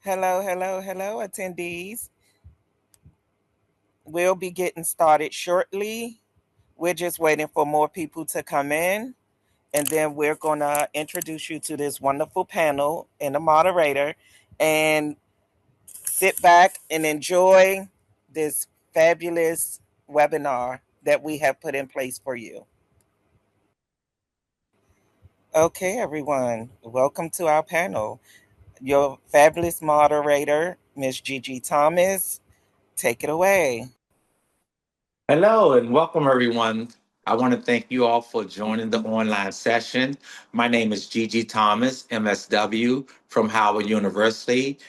Hello, hello, hello, attendees. We'll be getting started shortly. We're just waiting for more people to come in, and then we're going to introduce you to this wonderful panel and the moderator, and sit back and enjoy this fabulous webinar that we have put in place for you. Okay, everyone, welcome to our panel. Your fabulous moderator, Miss Gigi Thomas, take it away. Hello and welcome, everyone. I want to thank you all for joining the online session. My name is Gigi Thomas, MSW from Howard University.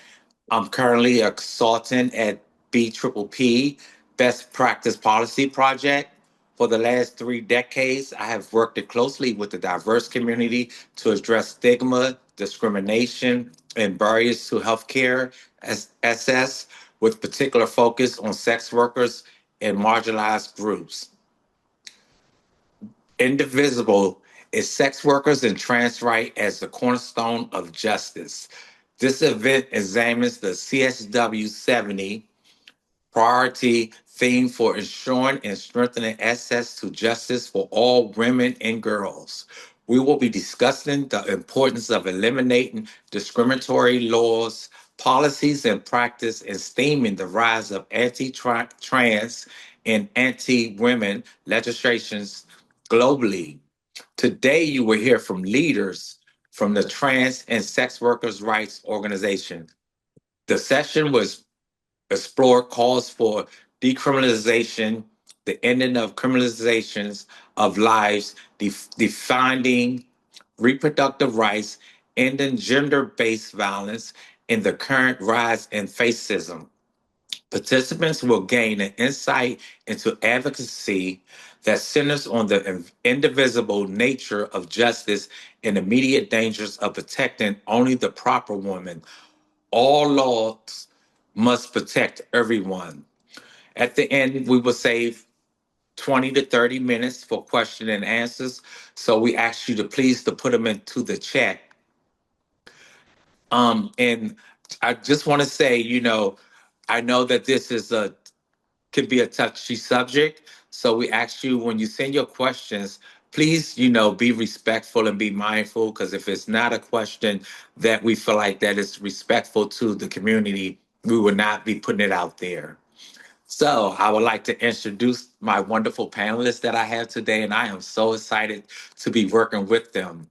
I'm currently a consultant at BPPP, Best Practice Policy Project. For the last 3 decades, I have worked closely with the diverse community to address stigma, discrimination, and barriers to healthcare access, with particular focus on sex workers and marginalized groups. Indivisible is sex workers and trans rights as the cornerstone of justice. This event examines the CSW70 priority theme for ensuring and strengthening access to justice for all women and girls. We will be discussing the importance of eliminating discriminatory laws, policies, and practice, and stemming the rise of anti-trans and anti-women legislations globally. Today, you will hear from leaders from the Trans and Sex Workers' Rights Organization. The session was explore calls for decriminalization, the ending of criminalizations of lives, defining reproductive rights, ending gender-based violence, and the current rise in fascism. Participants will gain an insight into advocacy that centers on the indivisible nature of justice and immediate dangers of protecting only the proper woman. All laws must protect everyone. At the end, we will save 20 to 30 minutes for question and answers. So we ask you to please to put them into the chat. And I just want to say, I know that this is a could be a touchy subject. So we ask you when you send your questions, please, be respectful and be mindful. Because if it's not a question that we feel like that is respectful to the community, we will not be putting it out there. So I would like to introduce my wonderful panelists that I have today, and I am so excited to be working with them.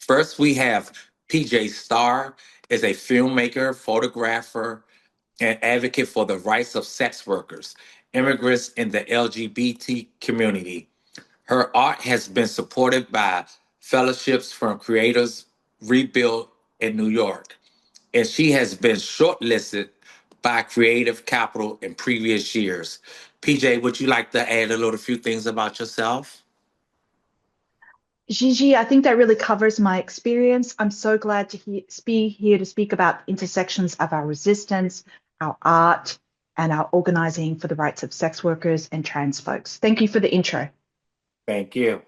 First, we have PJ Starr, is a filmmaker, photographer, and advocate for the rights of sex workers, immigrants, in the LGBT community. Her art has been supported by fellowships from Creators Rebuild in New York, and she has been shortlisted by Creative Capital in previous years. PJ, would you like to add a little few things about yourself? Gigi, I think that really covers my experience. I'm so glad to be here to speak about intersections of our resistance, our art, and our organizing for the rights of sex workers and trans folks. Thank you for the intro. Thank you.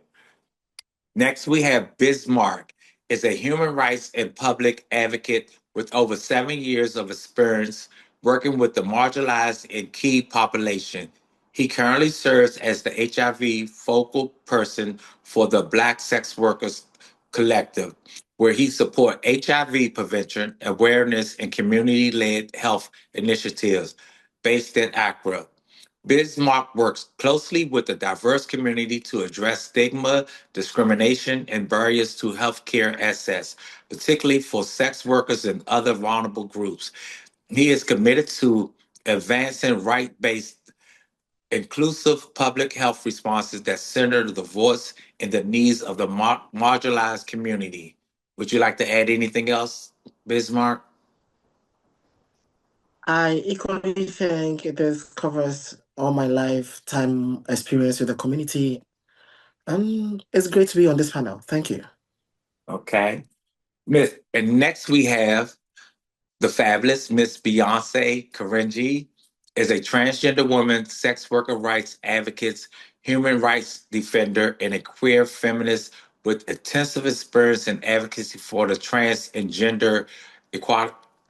Next, we have Bismarck, is a human rights and public advocate with over 7 years of experience working with the marginalized and key population. He currently serves as the HIV focal person for the Black Sex Workers Collective, where he supports HIV prevention, awareness, and community-led health initiatives based in Accra. Bismarck works closely with the diverse community to address stigma, discrimination, and barriers to healthcare access, particularly for sex workers and other vulnerable groups. He is committed to advancing right-based, inclusive public health responses that center the voice and the needs of the marginalized community. Would you like to add anything else, Bismarck? I equally think this covers all my lifetime experience with the community. And it's great to be on this panel. Thank you. Okay. And next we have the fabulous Miss Beyonce Karenji, is a transgender woman, sex worker rights advocate, human rights defender, and a queer feminist with intensive experience in advocacy for the trans and gender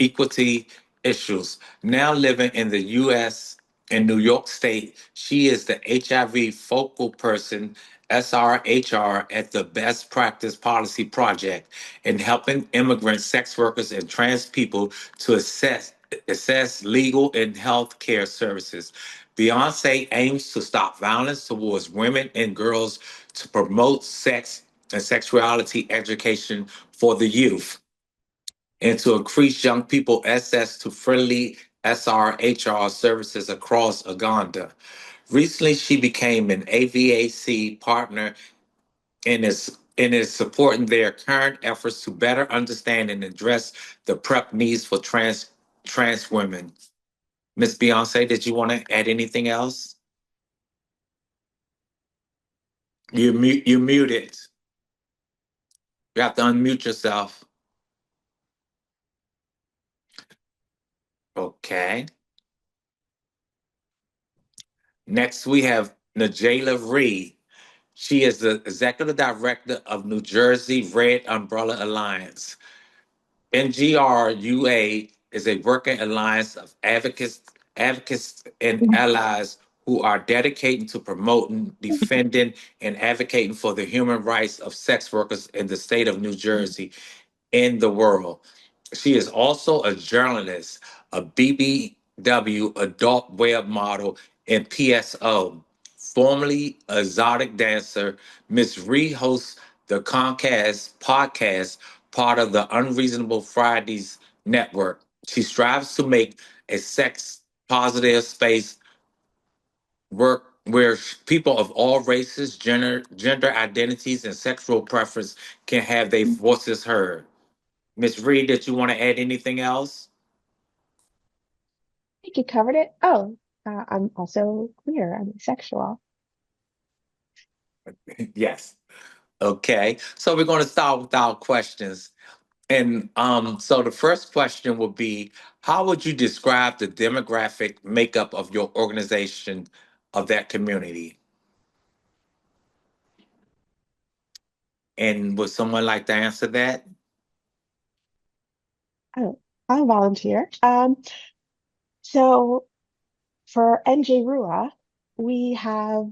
equity issues. Now living in the U.S. in New York State, she is the HIV focal person, SRHR, at the Best Practice Policy Project in helping immigrant sex workers and trans people to assess legal and health care services. Beyonce aims to stop violence towards women and girls to promote sex and sexuality education for the youth and to increase young people access to friendly SRHR services across Uganda. Recently, she became an AVAC partner and is supporting their current efforts to better understand and address the PrEP needs for trans women. Miss Beyonce, did you want to add anything else? You muted. You have to unmute yourself. Okay. Next, we have Najela Reed. She is the executive director of New Jersey Red Umbrella Alliance. NGRUA is a working alliance of advocates and allies who are dedicated to promoting, defending, and advocating for the human rights of sex workers in the state of New Jersey in the world. She is also a journalist, a BBW adult web model, and PSO. Formerly a exotic dancer, Miss Reed hosts the Comcast podcast, part of the Unreasonable Fridays network. She strives to make a sex positive space work where people of all races, gender identities, and sexual preference can have their voices heard. Miss Reed, did you want to add anything else? think you covered it. Oh, I'm also queer. I'm asexual. Yes. Okay. So we're going to start with our questions. And so the first question would be, how would you describe the demographic makeup of your organization, of that community? And would someone like to answer that? Oh, I'll volunteer. So for NJ Rua, we have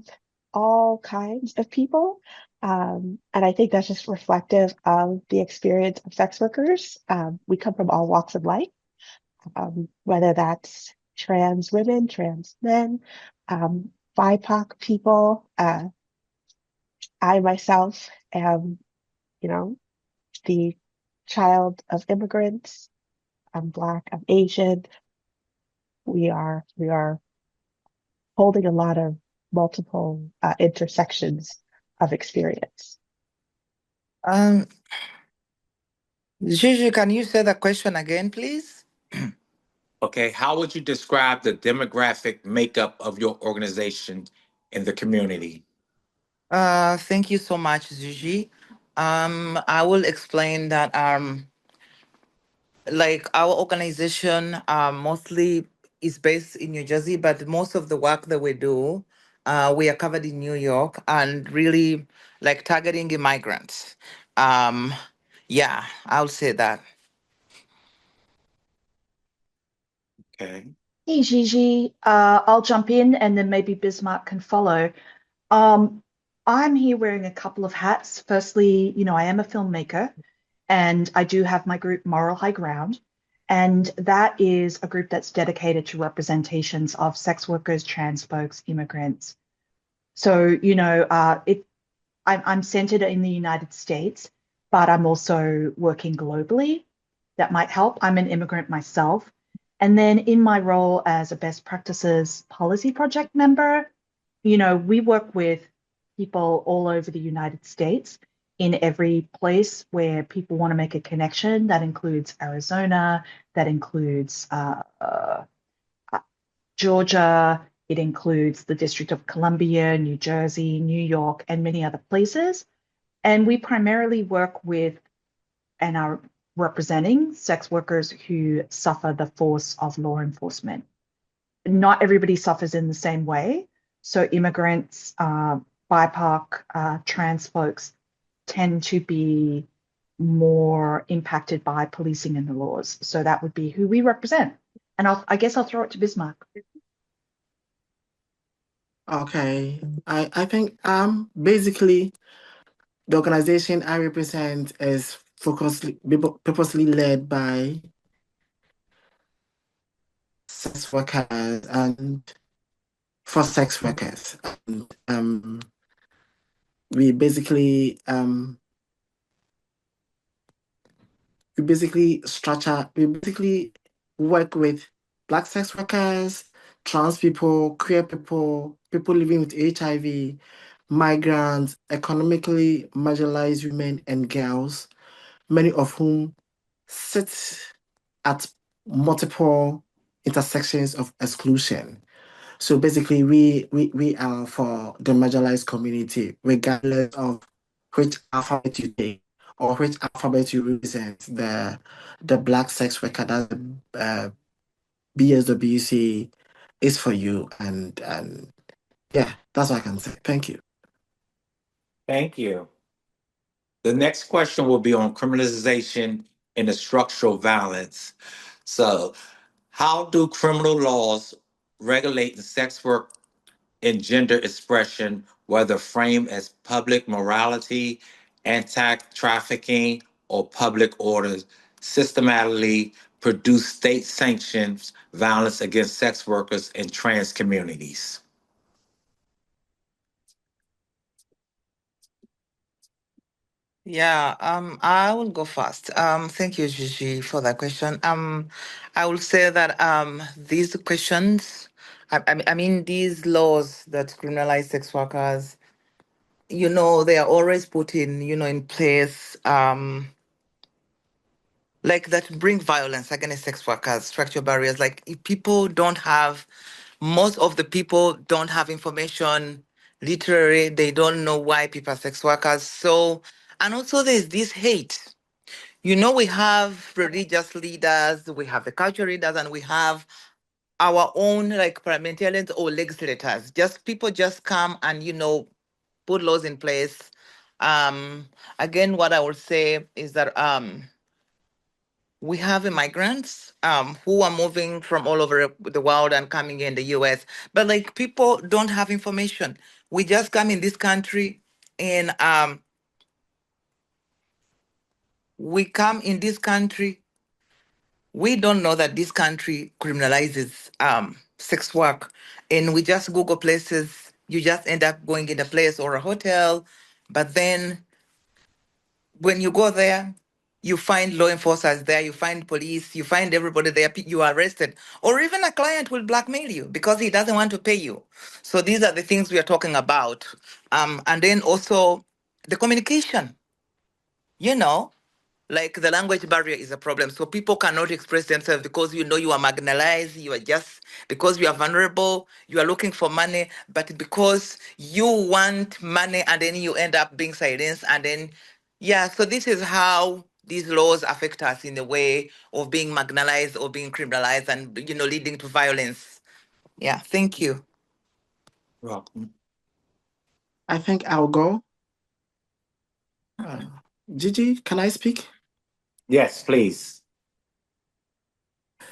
all kinds of people. And I think that's just reflective of the experience of sex workers. We come from all walks of life, whether that's trans women, trans men, BIPOC people. I myself am, you know, the child of immigrants. I'm Black, I'm Asian. We are holding a lot of multiple intersections of experience. Um, Gigi, can you say the question again, please? Okay. How would you describe the demographic makeup of your organization in the community? Thank you so much, Gigi. I will explain that like our organization mostly is based in New Jersey, but most of the work that we do, we are covered in New York and really like targeting immigrants. Um, yeah, I'll say that. Okay. Hey, Gigi, I'll jump in and then maybe Bismarck can follow. Um, I'm here wearing a couple of hats. Firstly, I am a filmmaker and I do have my group Moral High Ground. And that is a group that's dedicated to representations of sex workers, trans folks, immigrants. So, I'm centered in the United States, but I'm also working globally. That might help. I'm an immigrant myself. And then in my role as a best practices policy project member, we work with people all over the United States in every place where people want to make a connection. That includes Arizona, that includes Georgia, it includes the District of Columbia, New Jersey, New York, and many other places. And we primarily work with and are representing sex workers who suffer the force of law enforcement. Not everybody suffers in the same way. So immigrants, BIPOC, trans folks tend to be more impacted by policing and the laws. So that would be who we represent. And I guess I'll throw it to Bismarck. Okay. I think basically the organization I represent is purposely led by sex workers and for sex workers. And we basically we basically work with Black sex workers, trans people, queer people, people living with HIV, migrants, economically marginalized women and girls, many of whom sit at multiple intersections of exclusion. So basically, we are for the marginalized community, regardless of which alphabet you take or which alphabet you represent. The Black sex worker, that BSWC is for you, and yeah, that's what I can say. Thank you. Thank you. The next question will be on criminalization and the structural violence. So, how do criminal laws regulate the sex work and gender expression, whether framed as public morality, anti trafficking, or public orders, systematically produce state sanctions violence against sex workers and trans communities? Yeah, I will go first. Thank you, Gigi, for that question. I will say that these questions, I mean, these laws that criminalize sex workers, they are always put in, in place, like that bring violence against sex workers, structural barriers. Like if people don't have, most of the people don't have information, literally, they don't know why people are sex workers. So, and also there's this hate. We have religious leaders, we have the cultural leaders, and we have our own like parliamentarians or legislators. Just people just come and put laws in place. Again, what I would say is that we have immigrants who are moving from all over the world and coming in the US, but like people don't have information. We just come in this country and we come in this country. We don't know that this country criminalizes sex work, and we just Google places. You just end up going in a place or a hotel, but then when you go there, you find law enforcers there, you find police, you find everybody there, you are arrested. Or even a client will blackmail you because he doesn't want to pay you. So these are the things we are talking about. And then also the communication, you know, like the language barrier is a problem. So people cannot express themselves because you are marginalized, you are just because you are vulnerable, you are looking for money, but because you want money and then you end up being silenced and then yeah, so this is how these laws affect us in the way of being marginalized or being criminalized and leading to violence. Yeah, thank you. Welcome. I think I'll go. Uh, Gigi, can I speak? Yes, please.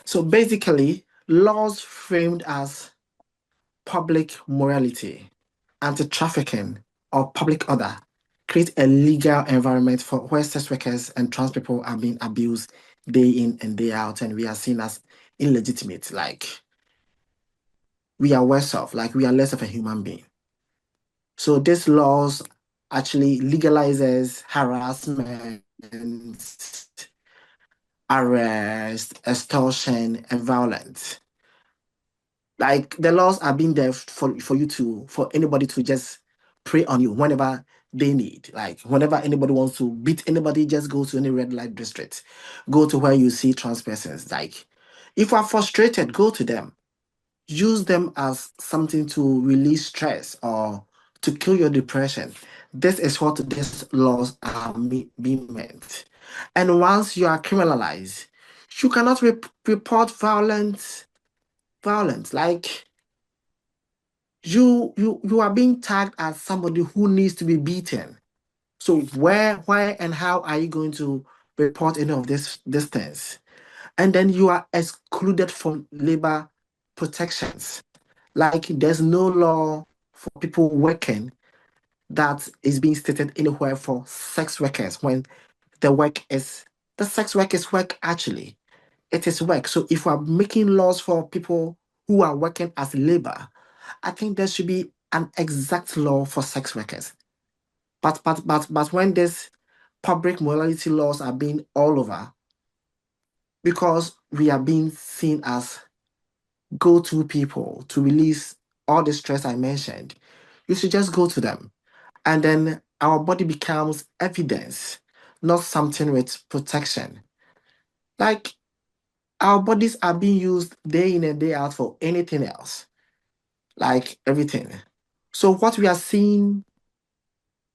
So basically, laws framed as public morality, anti-trafficking, or public order create a legal environment for where sex workers and trans people are being abused day in and day out, and we are seen as illegitimate, like we are worse off, like we are less of a human being. So this laws actually legalizes harassment, arrest, extortion, and violence. Like the laws are being there for you to for anybody to just prey on you whenever they need. Like whenever anybody wants to beat anybody, just go to any red light district. Go to where you see trans persons. Like if you are frustrated, go to them. Use them as something to release stress or to kill your depression. This is what these laws are being meant. And once you are criminalized, you cannot report violence. Like you are being tagged as somebody who needs to be beaten. So where, and how are you going to report any of these things? And then you are excluded from labor protections. Like there's no law for people working that is being stated anywhere for sex workers when the sex work is work actually. It is work. So if we're making laws for people who are working as labor, I think there should be an exact law for sex workers. But when these public morality laws are being all over, because we are being seen as go-to people to release all the stress I mentioned, you should just go to them. And then our body becomes evidence, not something with protection. Like our bodies are being used day in and day out for anything else, like everything. So what we are seeing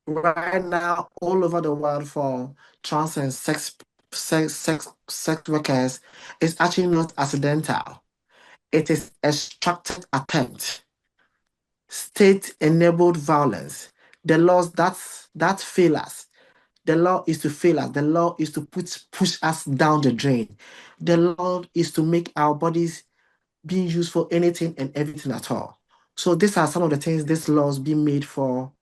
right now all over the world for trans and sex workers is actually not accidental. It is a structured attempt, state-enabled violence. The laws that fail us. The law is to fail us. The law is to push us down the drain. The law is to make our bodies being used for anything and everything at all. So these are some of the things these laws being made for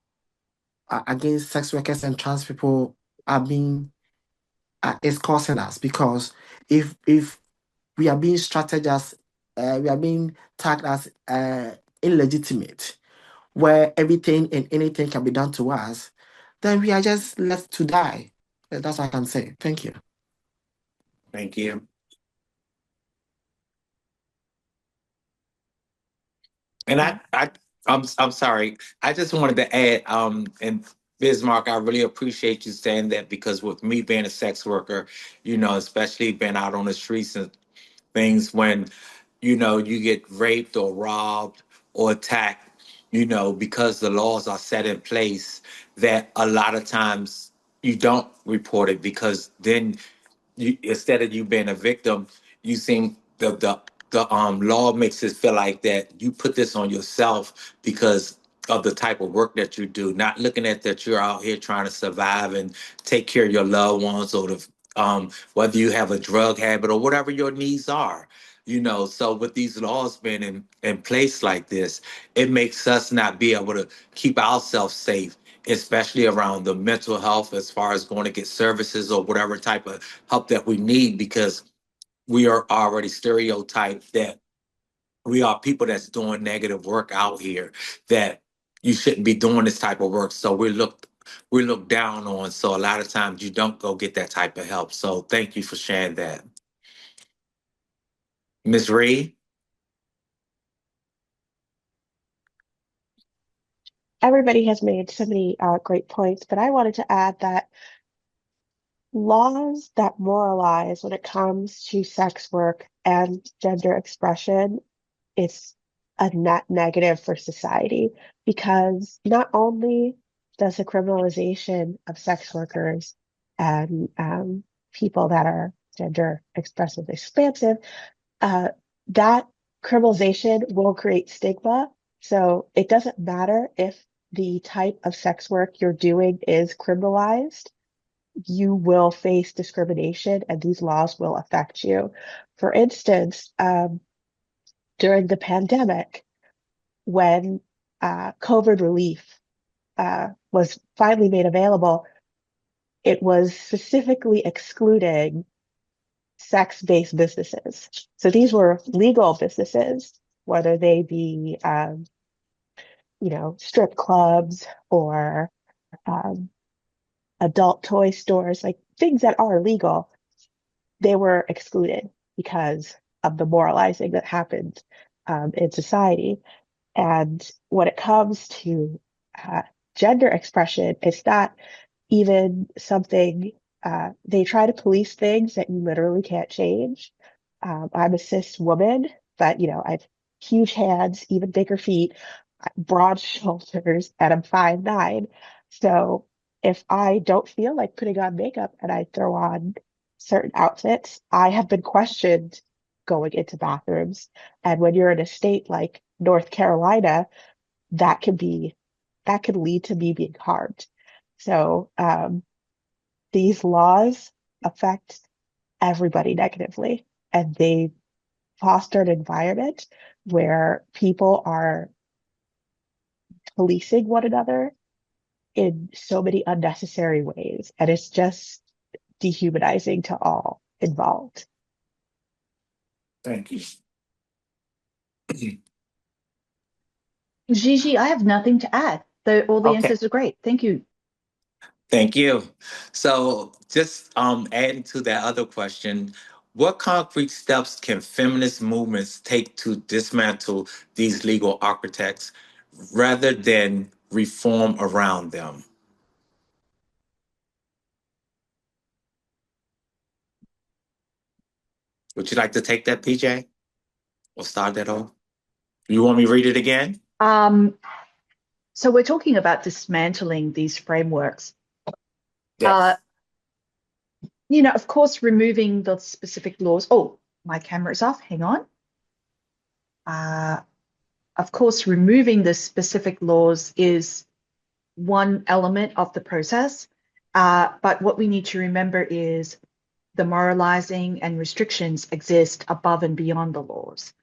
against sex workers and trans people are being is causing us, because if we are being strategized, we are being tagged as illegitimate, where everything and anything can be done to us, then we are just left to die. That's what I can say. Thank you. Thank you. And Yeah. I'm sorry. I just wanted to add, and Bismarck, I really appreciate you saying that, because with me being a sex worker, especially being out on the streets and things, when you get raped or robbed or attacked, because the laws are set in place, that a lot of times you don't report it, because then instead of you being a victim, you seem the law makes it feel like that you put this on yourself because of the type of work that you do, not looking at that you're out here trying to survive and take care of your loved ones, or whether you have a drug habit or whatever your needs are. So with these laws being in place like this, it makes us not be able to keep ourselves safe, especially around the mental health, as far as going to get services or whatever type of help that we need, because we are already stereotyped that we are people that's doing negative work out here, that you shouldn't be doing this type of work. So we're looked down on. So a lot of times you don't go get that type of help. So thank you for sharing that. Ms. Reed? Everybody has made so many great points, but I wanted to add that laws that moralize when it comes to sex work and gender expression is a net negative for society, because not only does the criminalization of sex workers and people that are gender expressive expansive, uh, that criminalization will create stigma. So it doesn't matter if the type of sex work you're doing is criminalized, you will face discrimination and these laws will affect you. For instance, during the pandemic, when COVID relief was finally made available, it was specifically excluding sex-based businesses. So these were legal businesses, whether they be, strip clubs or um, adult toy stores, like things that are legal. They were excluded because of the moralizing that happened in society. And when it comes to uh, gender expression, it's not even something, they try to police things that you literally can't change. I'm a cis woman, but I've huge hands, even bigger feet, broad shoulders, and I'm 5'9". So if I don't feel like putting on makeup and I throw on certain outfits, I have been questioned going into bathrooms. And when you're in a state like North Carolina, that can be that could lead to me being harmed. So these laws affect everybody negatively, and they foster an environment where people are policing one another in so many unnecessary ways. And it's just dehumanizing to all involved. Thank you. Gigi, I have nothing to add. All the Okay. answers are great. Thank you. Thank you. So, just adding to that other question, what concrete steps can feminist movements take to dismantle these legal architects rather than reform around them? Would you like to take that, PJ? Or start that off? You want me to read it again? Um, so we're talking about dismantling these frameworks. Uh, Yes. of course, removing the specific laws. Oh, my camera is off. Hang on. Uh, of course, removing the specific laws is one element of the process. But what we need to remember is the moralizing and restrictions exist above and beyond the laws.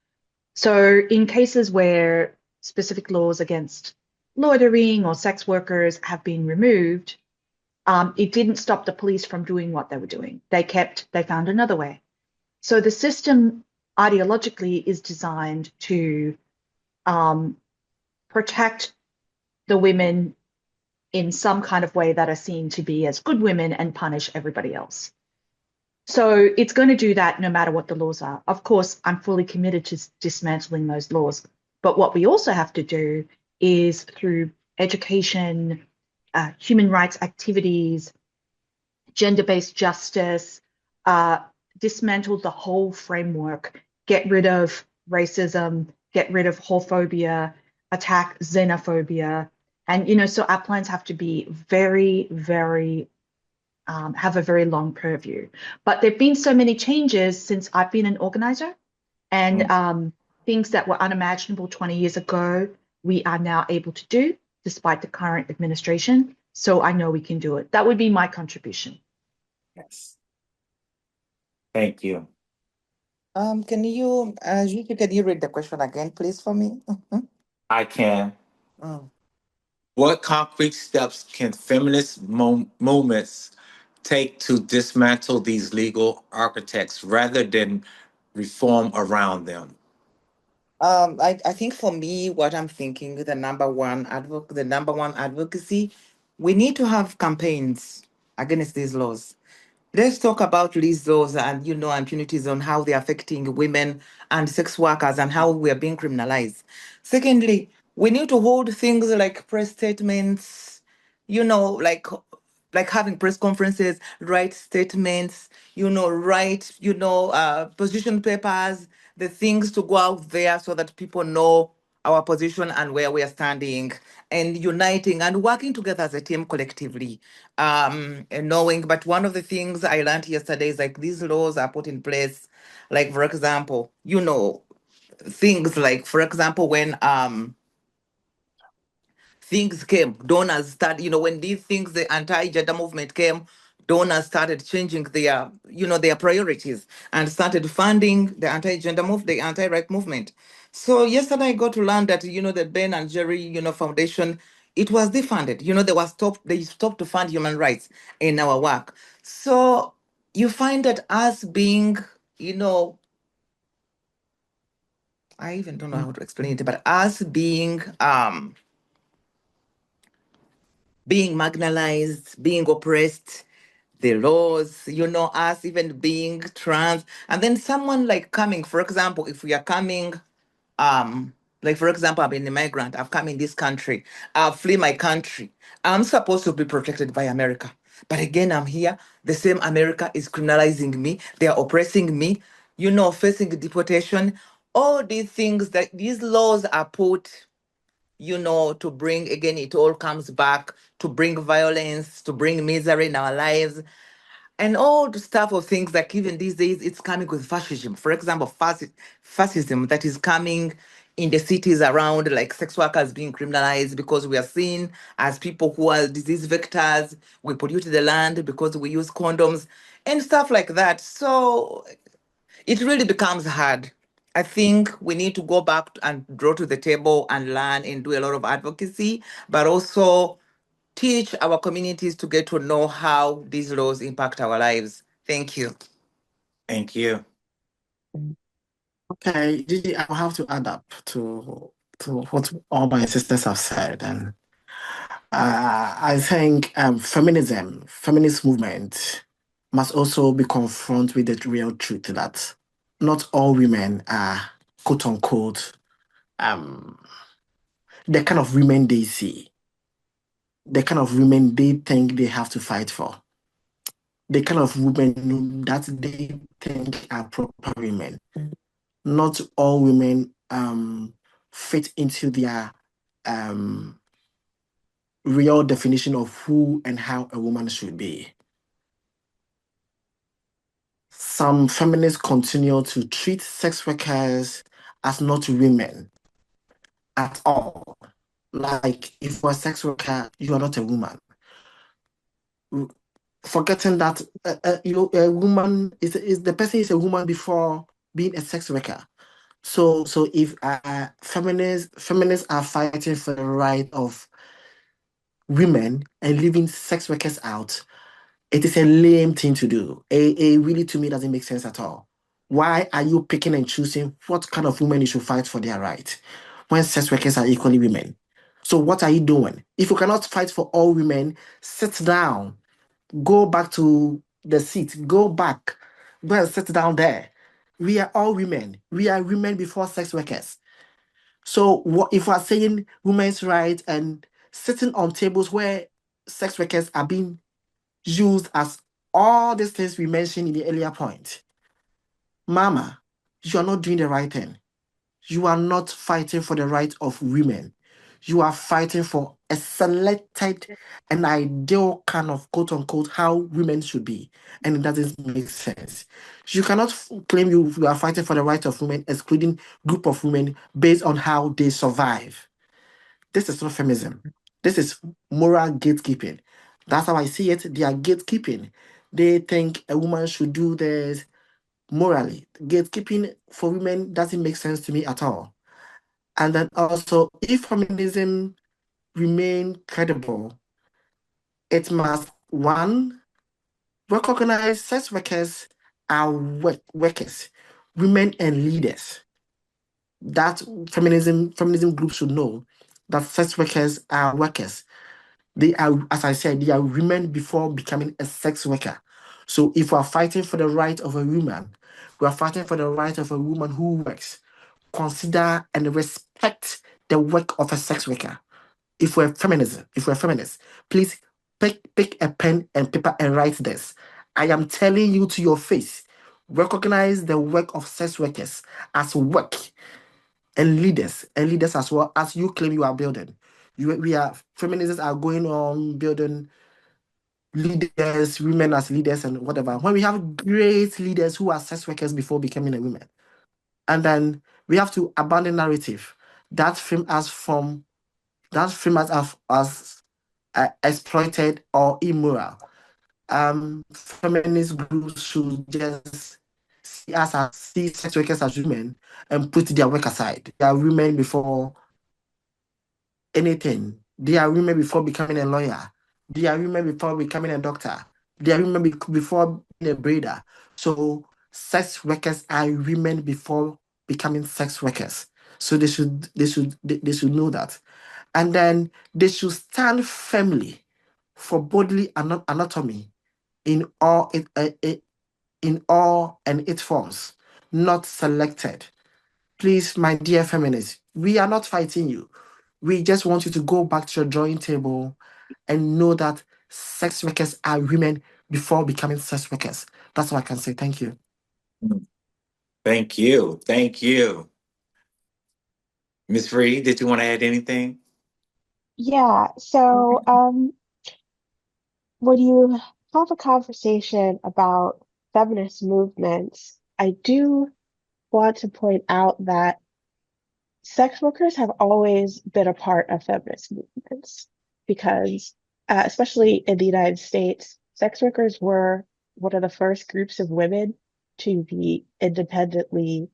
So in cases where specific laws against loitering or sex workers have been removed, it didn't stop the police from doing what they were doing. They found another way. So the system ideologically is designed to protect the women in some kind of way that are seen to be as good women and punish everybody else. So it's going to do that no matter what the laws are. Of course, I'm fully committed to dismantling those laws. But what we also have to do is through education, human rights activities, gender-based justice, uh, dismantle the whole framework, get rid of racism, get rid of homophobia, attack xenophobia. And, so our plans have to be very, very have a very long purview. But there've been so many changes since I've been an organizer, and Mm. things that were unimaginable 20 years ago, we are now able to do despite the current administration. So I know we can do it. That would be my contribution. Yes. Thank you. Gigi, can you read the question again, please, for me? I can. Mm. What concrete steps can feminist movements take to dismantle these legal architects rather than reform around them? I think for me, what I'm thinking, the number one advocacy, we need to have campaigns against these laws. Let's talk about these laws and impunities on how they're affecting women and sex workers and how we are being criminalized. Secondly, we need to hold things like press statements, you know, like like having press conferences, write statements, write, position papers, the things to go out there so that people know our position and where we are standing, and uniting and working together as a team collectively, and knowing. But one of the things I learned yesterday is like these laws are put in place, like for example, things like, for example, when things came, donors started, when these things, the anti-gender movement came, donors started changing their priorities and started funding the anti-gender move, the anti-right movement. So yesterday I got to learn that, the Ben and Jerry, Foundation, it was defunded. They stopped to fund human rights in our work. So you find that us being, you know, I even don't know how to explain it, but us being marginalized, being oppressed, the laws, us even being trans, and then someone like coming, for example, if we are coming, like for example, I've been a migrant, I've come in this country, I've flee my country, I'm supposed to be protected by America. But again, I'm here, the same America is criminalizing me, they are oppressing me, facing deportation. All these things that these laws are put, to bring, again, it all comes back to bring violence, to bring misery in our lives, and all the stuff of things like even these days, it's coming with fascism. For example, fascism that is coming. in the cities around, like sex workers being criminalized because we are seen as people who are disease vectors. We pollute the land because we use condoms and stuff like that. So it really becomes hard. I think we need to go back and draw to the table and learn and do a lot of advocacy, but also teach our communities to get to know how these laws impact our lives. Thank you. Thank you. Okay, Gigi, I'll have to add up to what all my sisters have said, and I think feminist movement must also be confronted with the real truth that not all women are quote unquote um the kind of women they see, the kind of women they think they have to fight for, the kind of women that they think are proper women. Not all women fit into their um real definition of who and how a woman should be. Some feminists continue to treat sex workers as not women at all. Like, if you're a sex worker, you are not a woman. Forgetting that a woman is the person is a woman before being a sex worker. So if feminists are fighting for the right of women and leaving sex workers out, it is a lame thing to do. A really, to me, doesn't make sense at all. Why are you picking and choosing what kind of women you should fight for their right when sex workers are equally women? So what are you doing? If you cannot fight for all women, sit down, go back to the seat, go and sit down there. We are all women. We are women before sex workers. So what if we're saying women's rights and sitting on tables where sex workers are being used as all these things we mentioned in the earlier point? Mama, you are not doing the right thing. You are not fighting for the right of women. You are fighting for a selected and ideal kind of quote unquote how women should be. And it doesn't make sense. You cannot claim you are fighting for the right of women, excluding group of women based on how they survive. This is not feminism. This is moral gatekeeping. That's how I see it. They are gatekeeping. They think a woman should do this morally. Gatekeeping for women doesn't make sense to me at all. And then also, if feminism remain credible, it must one recognize sex workers are workers, women and leaders. That feminism groups should know that sex workers are workers. They are, as I said, they are women before becoming a sex worker. So if we are fighting for the right of a woman, we are fighting for the right of a woman who works. Consider and respect the work of a sex worker. If we're feminists, please pick a pen and paper and write this. I am telling you to your face, recognize the work of sex workers as work and leaders as well as you claim you are building. We are feminists are going on building leaders, women as leaders and whatever. When we have great leaders who are sex workers before becoming a woman, and then we have to abandon narrative that frame us as exploited or immoral. Feminist groups should just see sex workers as women and put their work aside. They are women before anything. They are women before becoming a lawyer. They are women before becoming a doctor. They are women before being a breeder. So sex workers are women before becoming sex workers. So they should know that. And then they should stand firmly for bodily anatomy in in all and its forms, not selected. Please, my dear feminists, we are not fighting you. We just want you to go back to your drawing table and know that sex workers are women before becoming sex workers. That's all I can say. Thank you. Thank you. Thank you. Miss Free, did you want to add anything? Yeah, so when you have a conversation about feminist movements, I do want to point out that sex workers have always been a part of feminist movements because, especially in the United States, sex workers were one of the first groups of women to be independently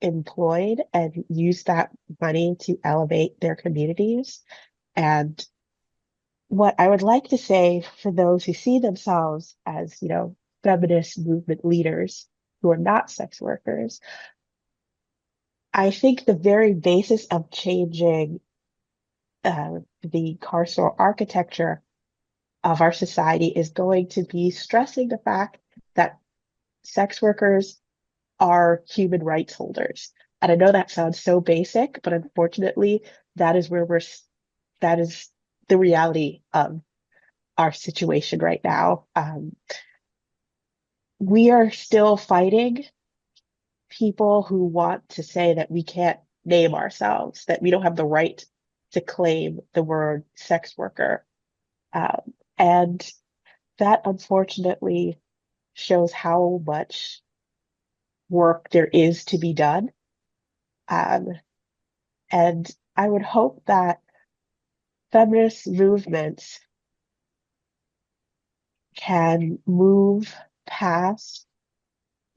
employed and use that money to elevate their communities. And what I would like to say for those who see themselves as, feminist movement leaders who are not sex workers, I think the very basis of changing the carceral architecture of our society is going to be stressing the fact that sex workers are human rights holders. And I know that sounds so basic, but unfortunately, that is where that is the reality of our situation right now. We are still fighting people who want to say that we can't name ourselves, that we don't have the right to claim the word sex worker. And that unfortunately shows how much work there is to be done. Um, and I would hope that feminist movements can move past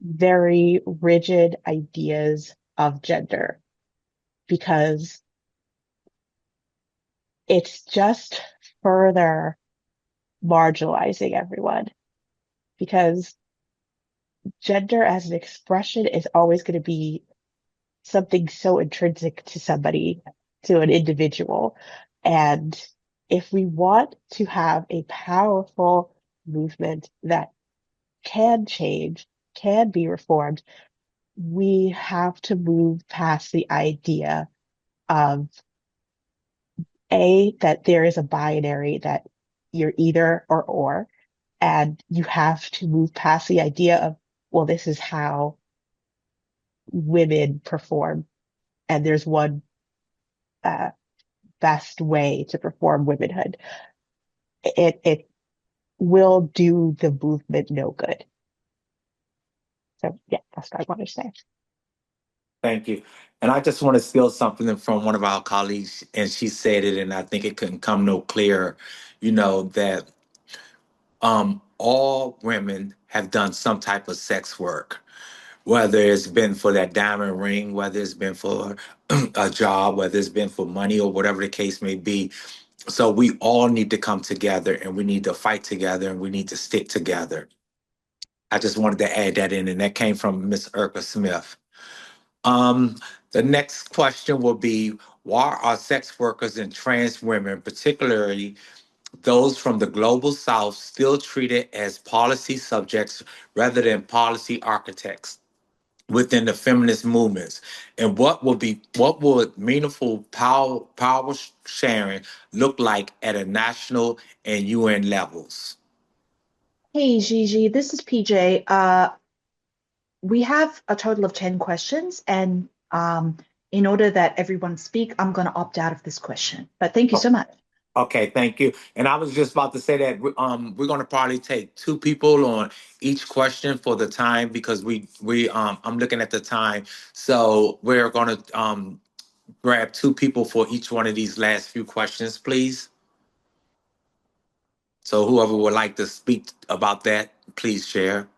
very rigid ideas of gender because it's just further marginalizing everyone. Because gender as an expression is always going to be something so intrinsic to somebody, to an individual. And if we want to have a powerful movement that can change, can be reformed, we have to move past the idea of that there is a binary that you're either or, and you have to move past the idea of, well, this is how women perform, and there's one uh, best way to perform womanhood. It will do the movement no good. So yeah, that's what I want to say. Thank you. And I just want to steal something from one of our colleagues, and she said it, and I think it couldn't come no clearer, that all women have done some type of sex work, whether it's been for that diamond ring, whether it's been for a job, whether it's been for money or whatever the case may be. So we all need to come together and we need to fight together and we need to stick together. I just wanted to add that in, and that came from Miss Urka Smith. Um, the next question will be, why are sex workers and trans women, particularly those from the global south, still treated as policy subjects rather than policy architects within the feminist movements? And what would meaningful power sharing look like at a national and UN levels? Hey, Gigi, this is PJ. We have a total of 10 questions, and in order that everyone speak, I'm going to opt out of this question. But thank you so much. Okay, thank you. And I was just about to say that we're going to probably take two people on each question for the time because we I'm looking at the time, so we're going to grab two people for each one of these last few questions, please. So whoever would like to speak about that, please share.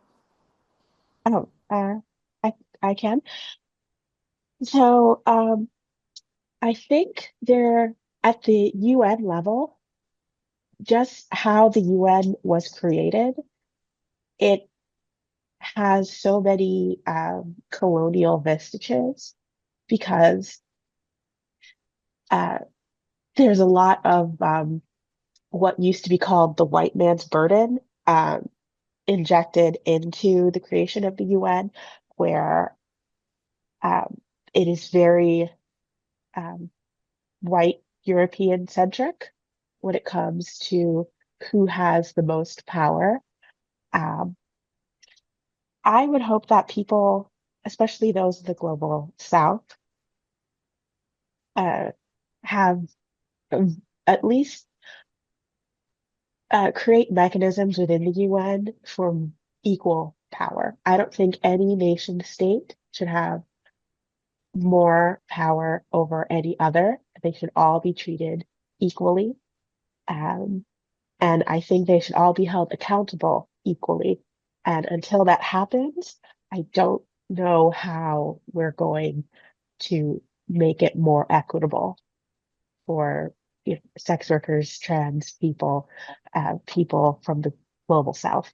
Oh, I can. So, I think they're at the UN level, just how the UN was created, it has so many colonial vestiges because uh, there's a lot of what used to be called the white man's burden injected into the creation of the UN, where um, it is very um, white European centric when it comes to who has the most power. Um, I would hope that people, especially those in the global south, uh, have at least create mechanisms within the UN for equal power. I don't think any nation state should have more power over any other. They should all be treated equally. Um, and I think they should all be held accountable equally. And until that happens, I don't know how we're going to make it more equitable for sex workers, trans people, people from the global south.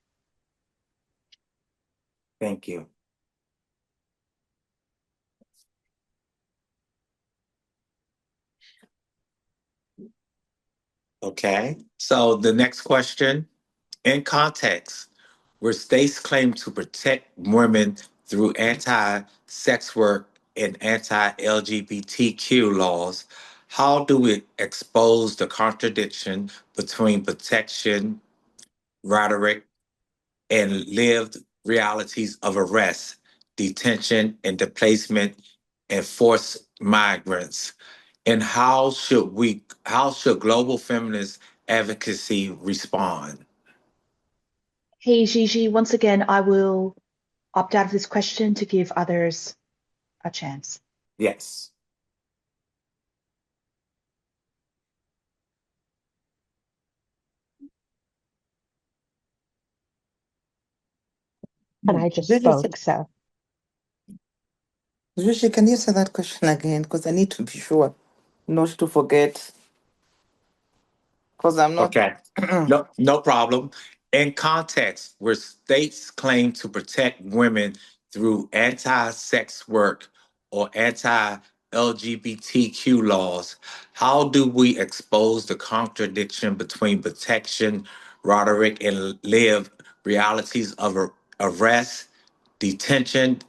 Thank you. Okay. So the next question, in context, where states claim to protect women through anti-sex work and anti-LGBTQ laws, how do we expose the contradiction between protection, rhetoric, and lived realities of arrest, detention, and displacement and forced migrants? And how should global feminist advocacy respond? Hey, Gigi, once again, I will opt out of this question to give others a chance. Yes. And I just Gigi, spoke, so. Gigi, can you say that question again? Because I need to be sure not to forget. Because I'm not. Okay. No, no problem. In context, where states claim to protect women through anti-sex work or anti-LGBTQ laws, how do we expose the contradiction between protection, rhetoric, and lived realities of arrest, detention,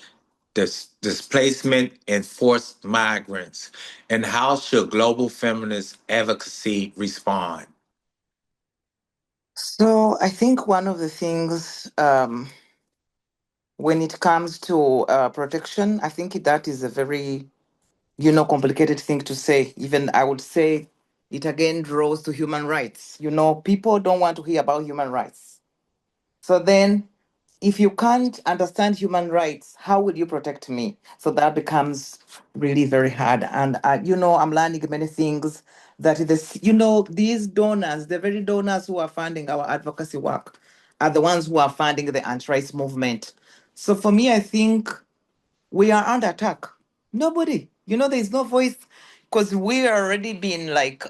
displacement, and forced migrants? And how should global feminist advocacy respond? So I think one of the things when it comes to protection, I think that is a very, complicated thing to say. Even I would say it again draws to human rights. People don't want to hear about human rights. So then, if you can't understand human rights, how will you protect me? So that becomes really very hard. And, I'm learning many things that these donors, the very donors who are funding our advocacy work, are the ones who are funding the anti-rights movement. So for me, I think we are under attack. Nobody, there's no voice because we already been like,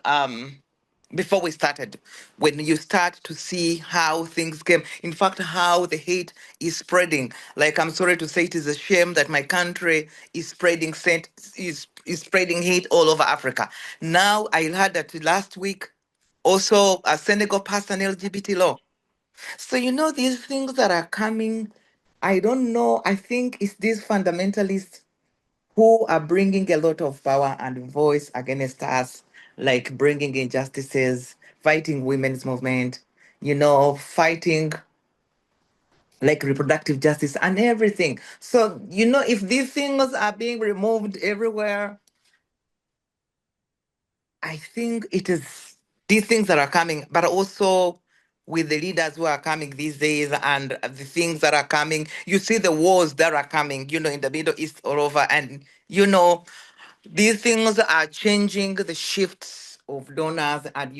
before we started, when you start to see how things came, in fact, how the hate is spreading. Like, I'm sorry to say, it is a shame that my country is is spreading hate all over Africa. Now, I heard that last week, also, Senegal passed an LGBT law. So, these things that are coming, I don't know. I think it's these fundamentalists who are bringing a lot of power and voice against us, like bringing injustices, fighting women's movement, fighting like reproductive justice and everything. So, if these things are being removed everywhere, I think it is these things that are coming, but also with the leaders who are coming these days and the things that are coming. You see the wars that are coming, in the Middle East all over. And, these things are changing the shifts of donors and,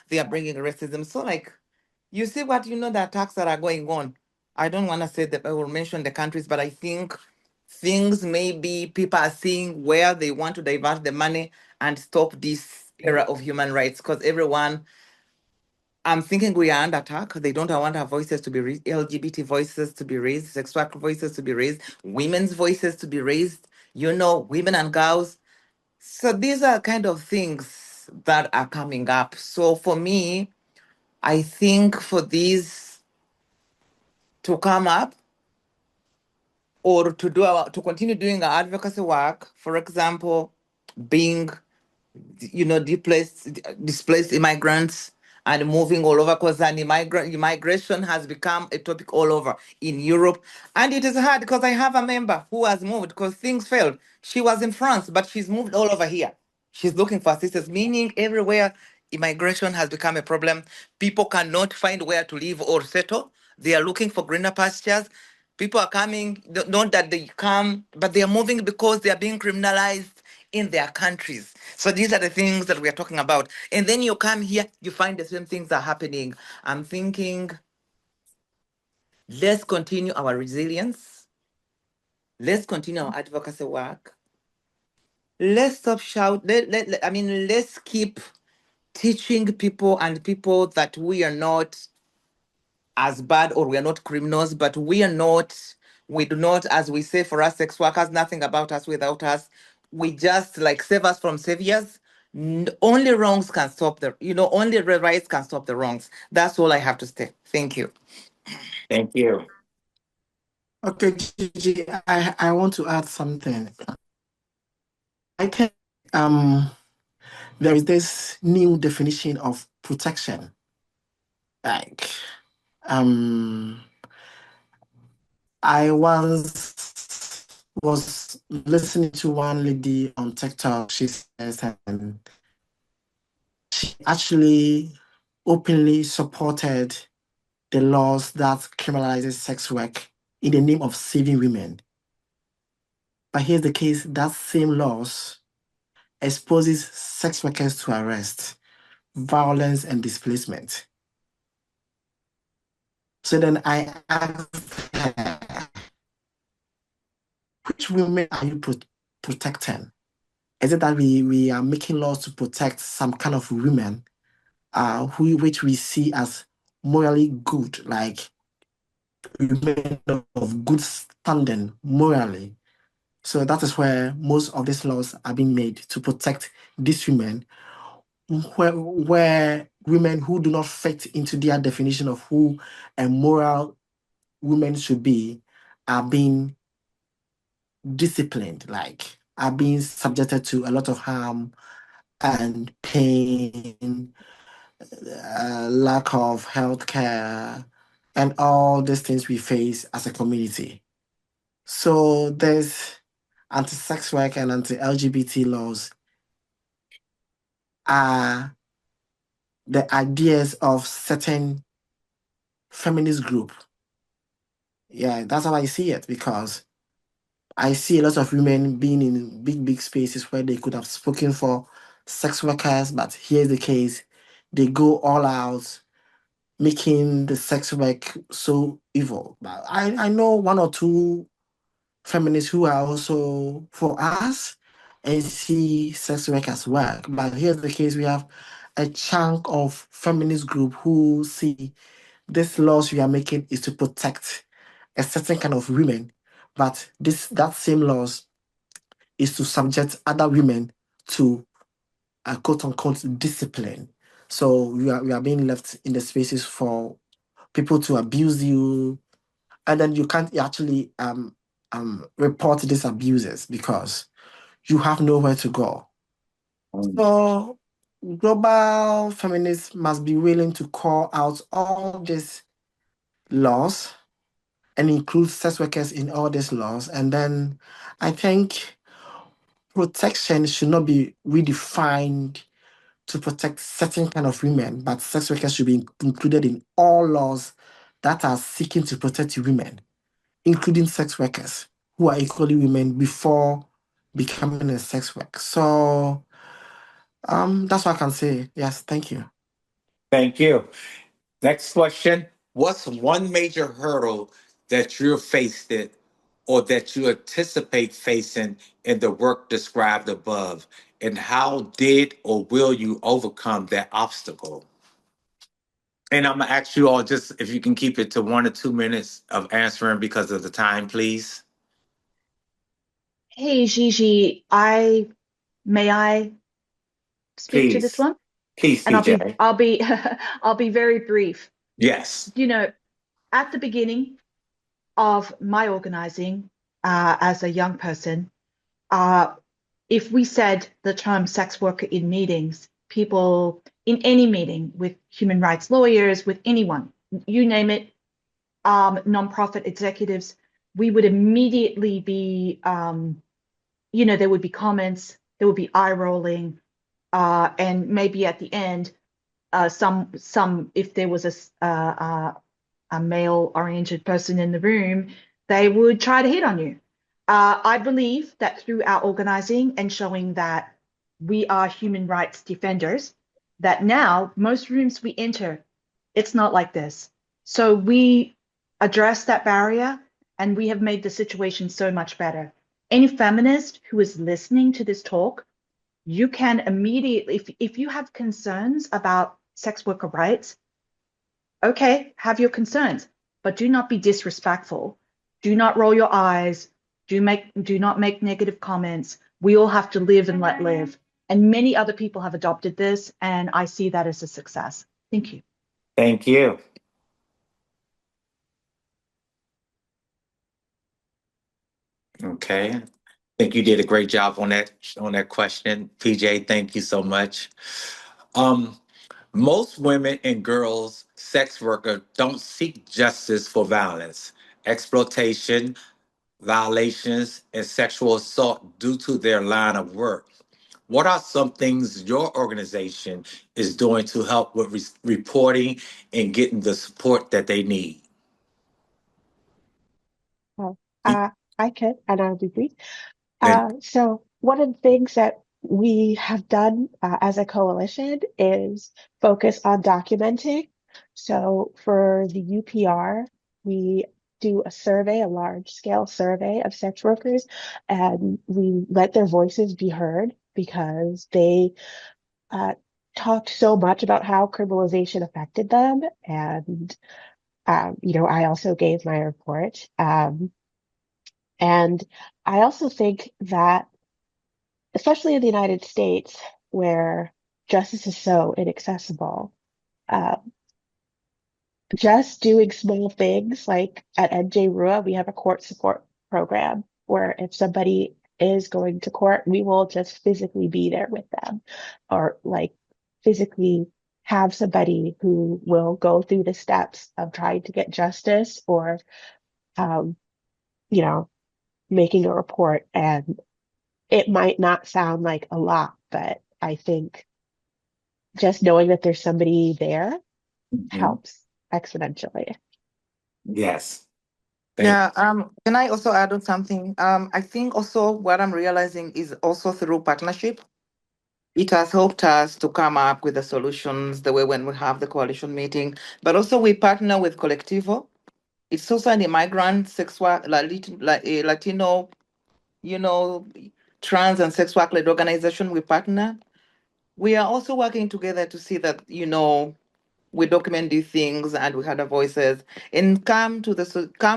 they are bringing racism. So, like, you see what, the attacks that are going on. I don't want to say that I will mention the countries, but I think things maybe people are seeing where they want to divert the money and stop this era of human rights because everyone, I'm thinking we are under attack. They don't want our voices to be raised, LGBT voices to be raised, sex work voices to be raised, women's voices to be raised, women and girls. So these are kind of things that are coming up. So for me, I think for these to come up or to continue doing our advocacy work, for example, being displaced immigrants and moving all over because immigration has become a topic all over in Europe. And it is hard because I have a member who has moved because things failed. She was in France, but she's moved all over here. She's looking for assistance, meaning everywhere immigration has become a problem. People cannot find where to live or settle. They are looking for greener pastures. People are coming, not that they come, but they are moving because they are being criminalized in their countries. So these are the things that we are talking about. And then you come here, you find the same things are happening. I'm thinking, let's continue our resilience. Let's continue our advocacy work. Let's stop shout. Let's keep teaching people and people that we are not as bad or we are not criminals, but we do not, as we say for us sex workers, nothing about us without us. We just like save us from saviors. Only wrongs can stop only rights can stop the wrongs. That's all I have to say. Thank you. Thank you. Okay, Gigi, I want to add something. I think there is this new definition of protection. Like I once was listening to one lady on TikTok. She says, and she actually openly supported the laws that criminalizes sex work in the name of saving women. But here's the case: that same laws exposes sex workers to arrest, violence, and displacement. So then I asked her, which women are you protecting? Is it that we are making laws to protect some kind of women which we see as morally good, like women of good standing morally? So that is where most of these laws are being made to protect these women, where women who do not fit into their definition of who a moral woman should be are being disciplined, like are being subjected to a lot of harm and pain, lack of health care, and all these things we face as a community. So there's anti-sex work and anti-LGBT laws are the ideas of certain feminist group. Yeah, that's how I see it, because I see a lot of women being in big spaces where they could have spoken for sex workers, but here's the case: they go all out, making the sex work so evil. But I know one or two feminists who are also for us and see sex work as work. But here's the case: we have a chunk of feminist group who see this laws we are making is to protect a certain kind of women, but that same laws is to subject other women to a quote unquote discipline. So we are being left in the spaces for people to abuse you, and then you can't actually report these abuses because you have nowhere to go. So global feminists must be willing to call out all these laws and include sex workers in all these laws. And then I think protection should not be redefined to protect certain kind of women, but sex workers should be included in all laws that are seeking to protect women, including sex workers who are equally women before becoming a sex work. So that's what I can say. Yes, thank you. Thank you. Next question. What's one major hurdle that you're faced it or that you anticipate facing in the work described above? And how did or will you overcome that obstacle? And I'm gonna ask you all just if you can keep it to 1 or 2 minutes of answering because of the time, please. Hey, Gigi, may I speak to this Please. one? Please, And TJ. I'll be I'll be very brief. Yes. You know, at the beginning of my organizing as a young person, uh, if we said the term sex worker in meetings, people in any meeting with human rights lawyers, with anyone, you name it, nonprofit executives, we would immediately be, there would be comments, there would be eye rolling, and maybe at the end, some if there was a male oriented person in the room, they would try to hit on you. I believe that through our organizing and showing that we are human rights defenders, that now most rooms we enter, it's not like this. So we address that barrier and we have made the situation so much better. Any feminist who is listening to this talk, you can immediately, if you have concerns about sex worker rights, okay, have your concerns, but do not be disrespectful. Do not roll your eyes. Do not make negative comments. We all have to live and let live. And many other people have adopted this, and I see that as a success. Thank you. Thank you. Okay. I think you did a great job on that question. PJ, thank you so much. Um, Most women and girls sex workers don't seek justice for violence, exploitation, violations, and sexual assault due to their line of work. What are some things your organization is doing to help with reporting and getting the support that they need? Well, Y- I could, and I'll be brief. And So one of the things that we have done as a coalition is focus on documenting. So for the UPR, we do a survey, a large scale survey of sex workers, and we let their voices be heard because they uh, talked so much about how criminalization affected them. And, I also gave my report. And I also think that especially in the United States, where justice is so inaccessible, uh, just doing small things like at NJ Rua, we have a court support program where if somebody is going to court, we will just physically be there with them or like physically have somebody who will go through the steps of trying to get justice or, um, you know, making a report. And it might not sound like a lot, but I think just knowing that there's somebody there Mhm. helps exponentially. Yes, thank Yeah, can I also add on something? I think also what I'm realizing is also through partnership. It has helped us to come up with the solutions the way when we have the coalition meeting, but also we partner with Collectivo. It's also an immigrant sexual, like a Latino, you know, trans and sex work led organization. We partner. We are also working together to see that, we document these things and we have our voices and come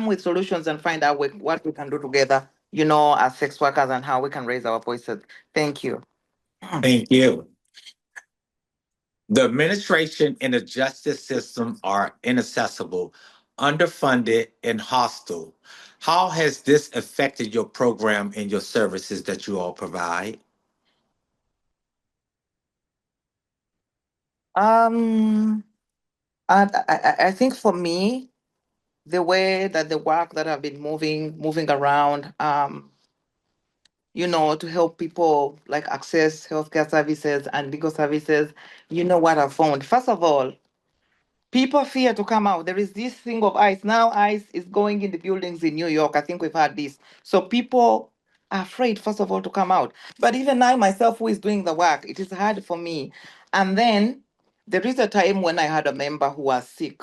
with solutions and find out what we can do together, as sex workers and how we can raise our voices. Thank you. thank you. The administration and the justice system are inaccessible, underfunded, and hostile. How has this affected your program and your services that you all provide? Um, and I think for me, the way that the work that I've been moving around, to help people like access healthcare services and legal services, what I found. First of all, people fear to come out. There is this thing of ICE. Now ICE is going in the buildings in New York. I think we've had this. So people are afraid, first of all, to come out. But even I myself, who is doing the work, it is hard for me. And then there is a time when I had a member who was sick.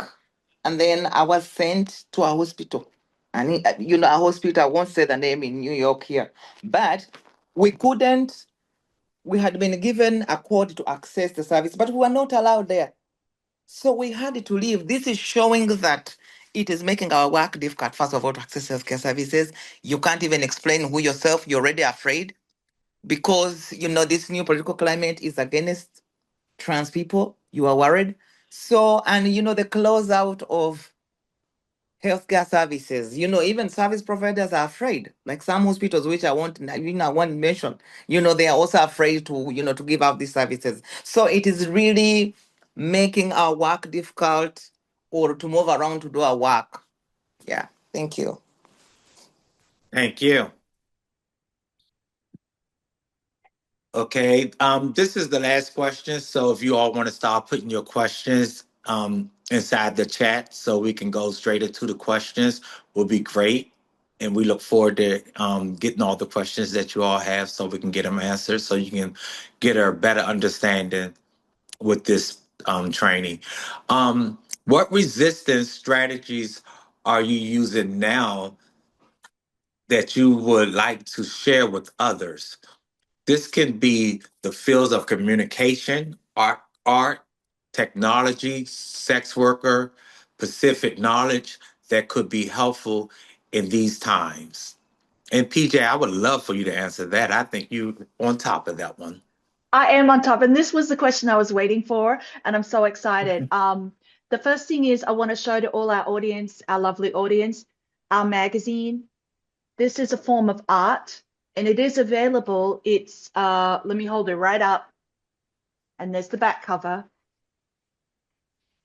And then I was sent to a hospital. And, a hospital, I won't say the name in New York here. But we couldn't, we had been given a code to access the service, but we were not allowed there. So we had to leave. This is showing that it is making our work difficult, first of all, to access healthcare services. You can't even explain who yourself, you're already afraid because, this new political climate is against trans people. You are worried. So, and, the closeout of healthcare services, even service providers are afraid. Like some hospitals, which I won't mention, they are also afraid to, to give out these services. So it is really making our work difficult or to move around to do our work. Yeah. Thank you. Thank you. Okay, this is the last question. So if you all want to start putting your questions inside the chat so we can go straight into the questions, will be great. And we look forward to getting all the questions that you all have so we can get them answered so you can get a better understanding with this training. What resistance strategies are you using now that you would like to share with others? This can be the fields of communication, art, technology, sex worker, Pacific knowledge that could be helpful in these times. And PJ, I would love for you to answer that. I think you on top of that one. I am on top, and this was the question I was waiting for, and I'm so excited. The first thing is I want to show to all our audience, our lovely audience, our magazine. This is a form of art, and it is available. It's let me hold it right up, and there's the back cover.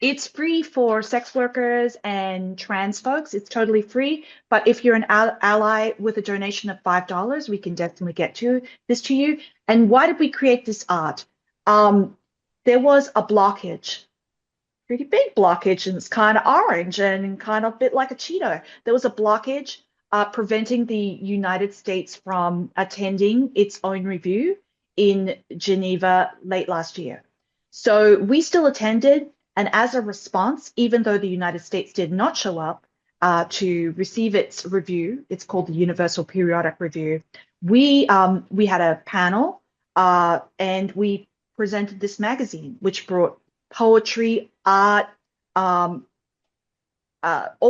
It's free for sex workers and trans folks. It's totally free. But if you're an ally with a donation of $5, we can definitely get to this to you. And why did we create this art? There was a blockage, pretty big blockage, and it's kind of orange and kind of a bit like a Cheeto. There was a blockage preventing the United States from attending its own review in Geneva late last year. So we still attended, and as a response, even though the United States did not show up to receive its review, it's called the Universal Periodic Review, we had a panel and we presented this magazine, which brought poetry, art, all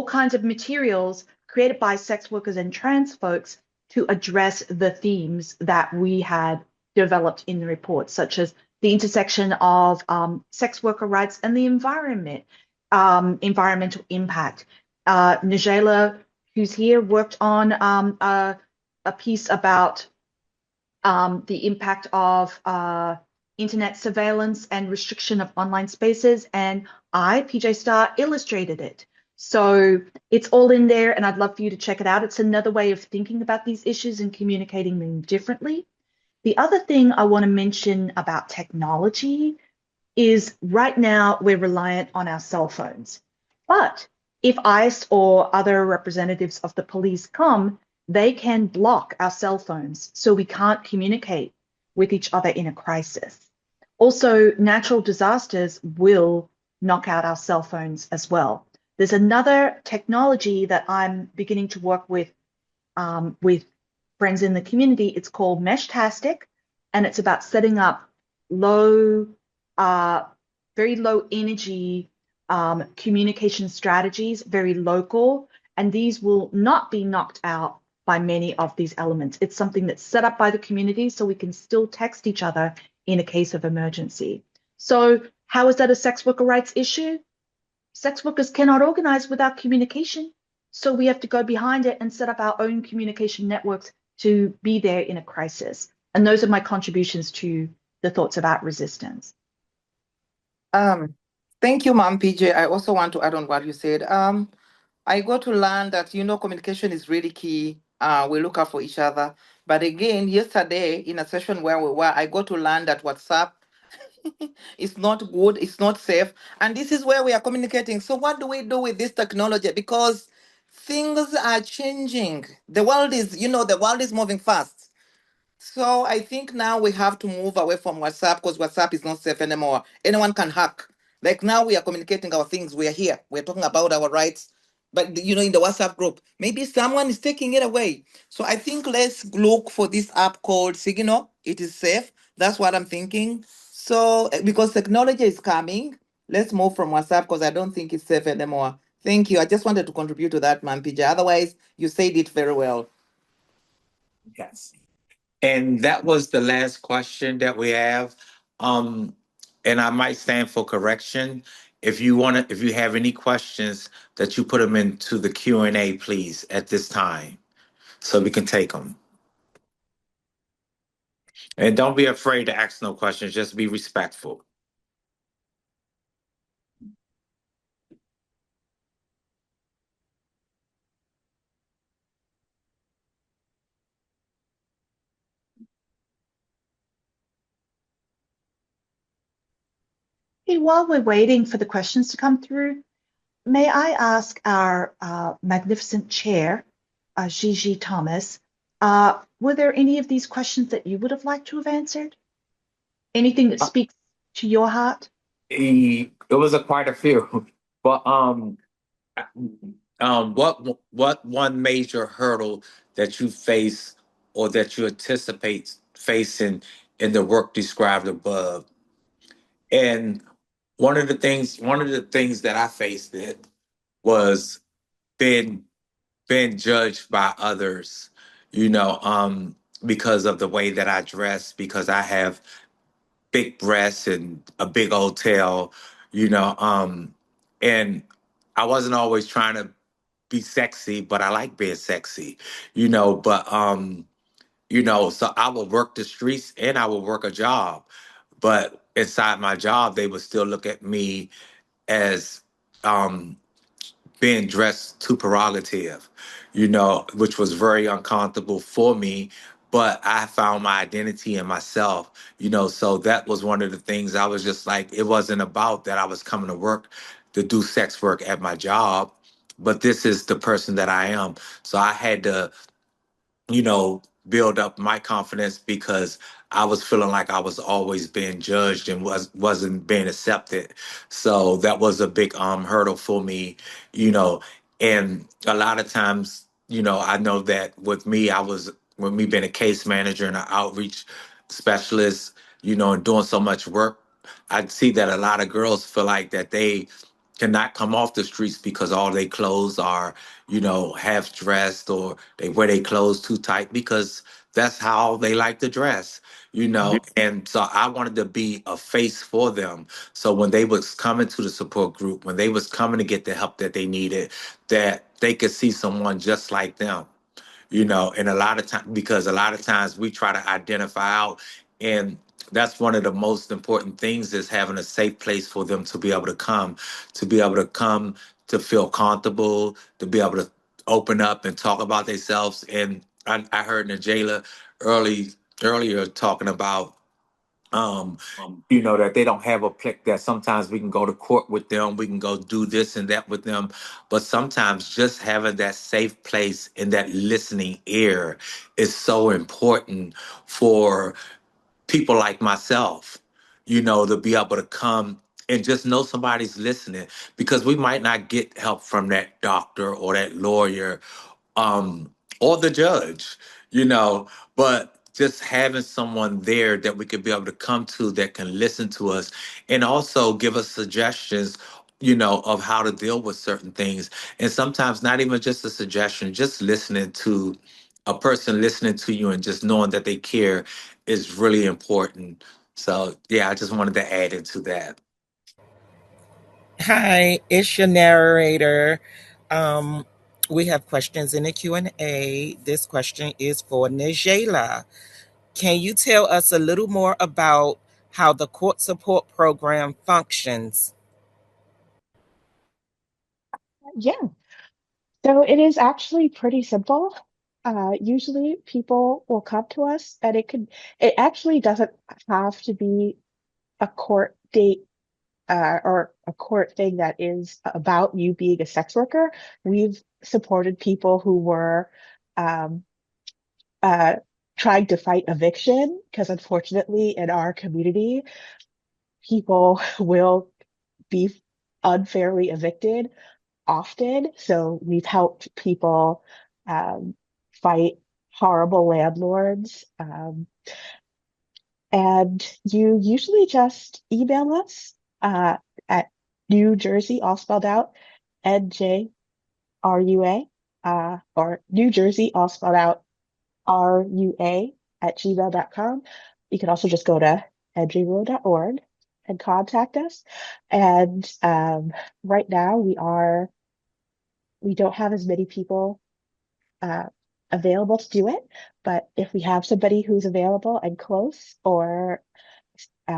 kinds of materials created by sex workers and trans folks to address the themes that we had developed in the report, such as the intersection of sex worker rights and the environment, environmental impact. Nigella, who's here, worked on a piece about the impact of internet surveillance and restriction of online spaces, and I, PJ Starr, illustrated it. So it's all in there, and I'd love for you to check it out. It's another way of thinking about these issues and communicating them differently. The other thing I want to mention about technology is right now we're reliant on our cell phones. But if ICE or other representatives of the police come, they can block our cell phones so we can't communicate with each other in a crisis. Also, natural disasters will knock out our cell phones as well. There's another technology that I'm beginning to work with friends in the community. It's called Meshtastic, and it's about setting up low, very low energy communication strategies, very local, and these will not be knocked out by many of these elements. It's something that's set up by the community so we can still text each other in a case of emergency. So how is that a sex worker rights issue? Sex workers cannot organize without communication. So we have to go behind it and set up our own communication networks to be there in a crisis. And those are my contributions to the thoughts about resistance. Thank you, Ma'am PJ. I also want to add on what you said. I got to learn that, communication is really key. We look out for each other. But again, yesterday in a session where we were, I got to learn that WhatsApp is not good, it's not safe. And this is where we are communicating. So what do we do with this technology? Because things are changing. The world is moving fast. So I think now we have to move away from WhatsApp because WhatsApp is not safe anymore. Anyone can hack. Like now we are communicating our things. We are here. We're talking about our rights. But in the WhatsApp group, maybe someone is taking it away. So I think let's look for this app called Signal. It is safe. That's what I'm thinking. So because technology is coming, let's move from WhatsApp because I don't think it's safe anymore. Thank you. I just wanted to contribute to that, man, PJ. Otherwise, you said it very well. Yes. And that was the last question that we have. Um, and I might stand for correction. If you have any questions, that you put them into the Q&A, please, at this time, so we can take them. And don't be afraid to ask no questions. Just be respectful. Hey, while we're waiting for the questions to come through, may I ask our magnificent chair Gigi Thomas. Were there any of these questions that you would have liked to have answered? Anything that speaks to your heart? It was a quite a few, but what one major hurdle that you face or that you anticipate facing in the work described above? And one of the things that I faced it was being being judged by others, you know, because of the way that I dress, because I have big breasts and a big old tail, you know, and I wasn't always trying to be sexy, but I like being sexy, you know, but so I would work the streets and I would work a job. But inside my job, they would still look at me as um being dressed too prerogative, which was very uncomfortable for me. But I found my identity in myself, so that was one of the things I was just like, it wasn't about that I was coming to work to do sex work at my job, but this is the person that I am. So I had to build up my confidence because I was feeling like I was always being judged and wasn't being accepted. So that was a big hurdle for me, you know. And a lot of times, I know that with me being a case manager and an outreach specialist, and doing so much work, I see that a lot of girls feel like that they cannot come off the streets because all their clothes are, half dressed, or they wear their clothes too tight because that's how they like to dress, And so I wanted to be a face for them. So when they was coming to the support group, when they was coming to get the help that they needed, that they could see someone just like them, and a lot of time, because a lot of times we try to identify out, and that's one of the most important things, is having a safe place for them to be able to come to feel comfortable, to be able to open up and talk about themselves. And I heard Najela early earlier talking about um that they don't have a place, that sometimes we can go to court with them, we can go do this and that with them, but sometimes just having that safe place and that listening ear is so important for people like myself, to be able to come and just know somebody's listening, because we might not get help from that doctor or that lawyer, um, or the judge, you know, but just having someone there that we could be able to come to, that can listen to us and also give us suggestions, of how to deal with certain things. And sometimes not even just a suggestion, just listening to a person, listening to you and just knowing that they care is really important. So yeah, I just wanted to add into that. Hi, it's your narrator. Um, we have questions in the Q&A. This question is for Najela. Can you tell us a little more about how the court support program functions? Yeah. So it is actually pretty simple. Usually people will come to us, and it actually doesn't have to be a court date, or a court thing that is about you being a sex worker. We've supported people who were um, uh, trying to fight eviction, because unfortunately in our community, people will be unfairly evicted often. So we've helped people um, fight horrible landlords. And you usually just email us at New Jersey, all spelled out, NJRUA, or New Jersey, all spelled out, RUA at gmail.com. You can also just go to njrua.org and contact us. And right now we don't have as many people uh, available to do it. But if we have somebody who's available and close, or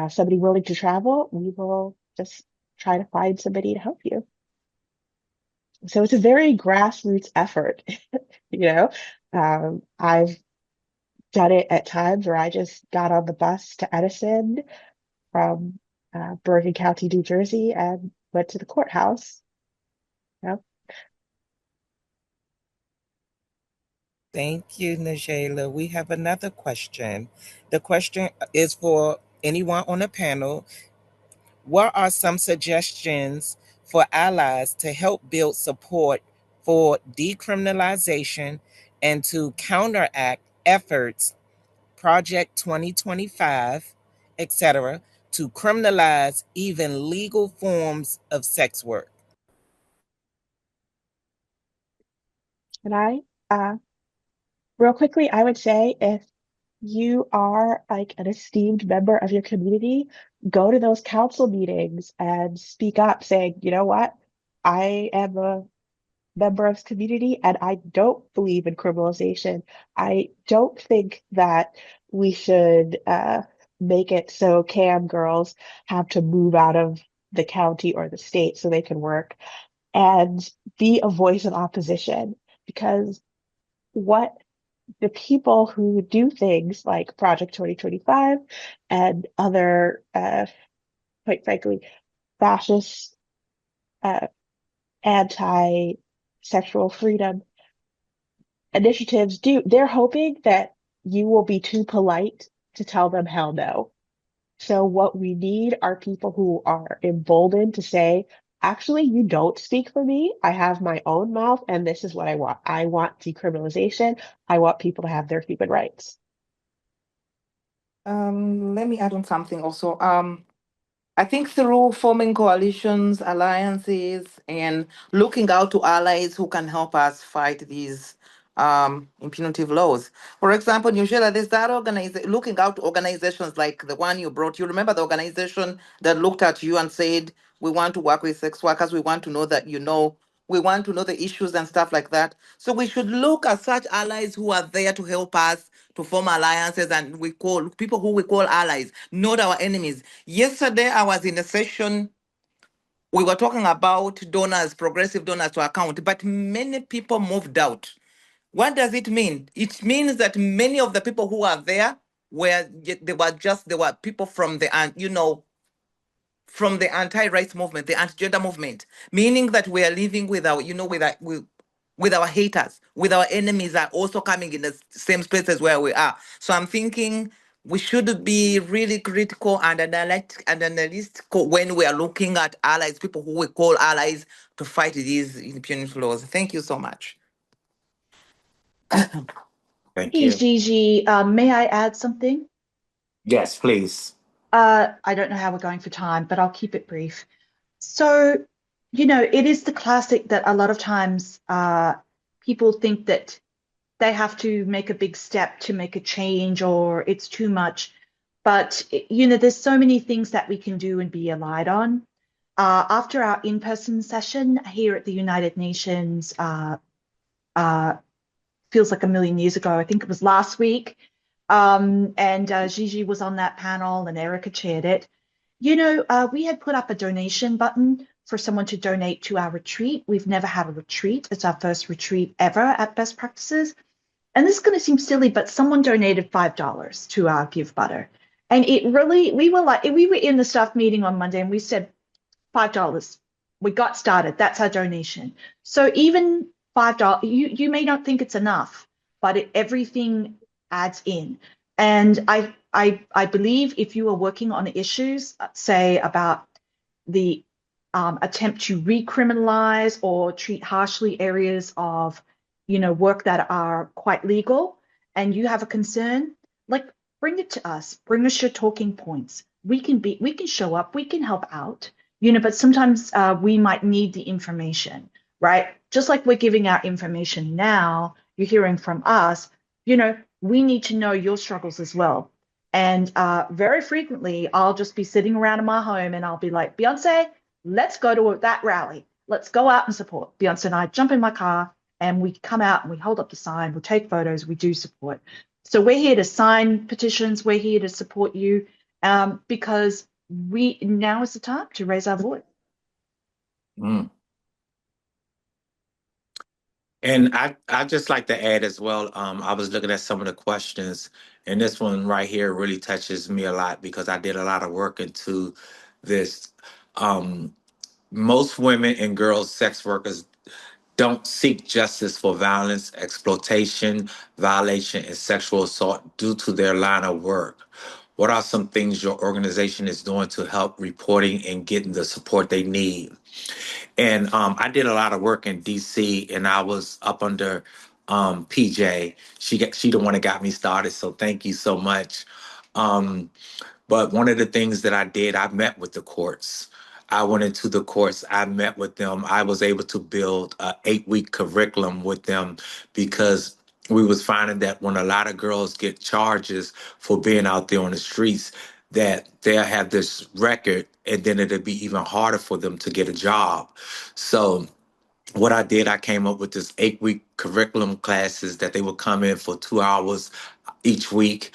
somebody willing to travel, we will just try to find somebody to help you. So it's a very grassroots effort, you know. I've done it at times where I just got on the bus to Edison from Bergen County, New Jersey, and went to the courthouse. You know? Thank you, Najela. We have another question. The question is for anyone on the panel. What are some suggestions for allies to help build support for decriminalization and to counteract efforts, Project 2025, etc., to criminalize even legal forms of sex work? And uh, real quickly, I would say if you are like an esteemed member of your community, go to those council meetings and speak up saying, you know what? I am a member of this community and I don't believe in criminalization. I don't think that we should make it so cam girls have to move out of the county or the state so they can work and be a voice of opposition because what the people who do things like Project 2025 and other, quite frankly, fascist, uh, anti-sexual freedom initiatives do, they're hoping that you will be too polite to tell them hell no. So what we need are people who are emboldened to say, actually, you don't speak for me. I have my own mouth, and this is what I want. I want decriminalization. I want people to have their human rights. Let me add on something also. I think through forming coalitions, alliances, and looking out to allies who can help us fight these impunitive laws. For example, New Zealand, there's that organization looking out to organizations like the one you brought. You remember the organization that looked at you and said, "We want to work with sex workers. We want to know that you know. We want to know the issues and stuff like that." So we should look at such allies who are there to help us to form alliances, and we call people who we call allies, not our enemies. Yesterday, I was in a session. We were talking about donors, progressive donors to account, but many people moved out. What does it mean? It means that many of the people who are there they were people from the from the anti-rights movement, the anti-gender movement, meaning that we are living with our, with our haters, with our enemies are also coming in the same spaces where we are. So I'm thinking we should be really critical and analytical when we are looking at allies, people who we call allies, to fight these impunity laws. Thank you so much. Thank Hey, you. Gigi, may I add something? Yes, please. I don't know how we're going for time, but I'll keep it brief. So, it is the classic that a lot of times people think that they have to make a big step to make a change or it's too much. But, there's so many things that we can do and be allied on. After our in-person session here at the United Nations, uh, feels like a million years ago. I think it was last week. And Gigi was on that panel and Erica chaired it. We had put up a donation button for someone to donate to our retreat. We've never had a retreat. It's our first retreat ever at Best Practices. And this is going to seem silly, but someone donated $5 to our Give Butter. And it really, we were in the staff meeting on Monday and we said, $5. We got started. That's our donation. So even $5, you may not think it's enough, but everything adds in. And I believe if you are working on issues, say about the attempt to recriminalize or treat harshly areas of, work that are quite legal, and you have a concern, like bring it to us. Bring us your talking points. We can show up. We can help out. But sometimes we might need the information, right? Just like we're giving out information now, you're hearing from us. We need to know your struggles as well. And very frequently, I'll just be sitting around in my home and I'll be like, Beyonce, let's go to that rally. Let's go out and support. Beyonce and I jump in my car and we come out and we hold up the sign, we take photos, we do support. So we're here to sign petitions. We're here to support you because now is the time to raise our voice. Mm. And I just like to add as well. I was looking at some of the questions, and this one right here really touches me a lot because I did a lot of work into this. Most women and girls sex workers don't seek justice for violence, exploitation, violation, and sexual assault due to their line of work? What are some things your organization is doing to help reporting and getting the support they need? And I did a lot of work in DC, and I was up under PJ. She the one that got me started, so thank you so much. Um, but one of the things that I did, I met with the courts. I went into the courts. I met with them. I was able to build a 8-week curriculum with them because we was finding that when a lot of girls get charges for being out there on the streets, that they'll have this record, and then it'll be even harder for them to get a job. So what I did, I came up with this 8-week curriculum classes that they would come in for 2 hours each week,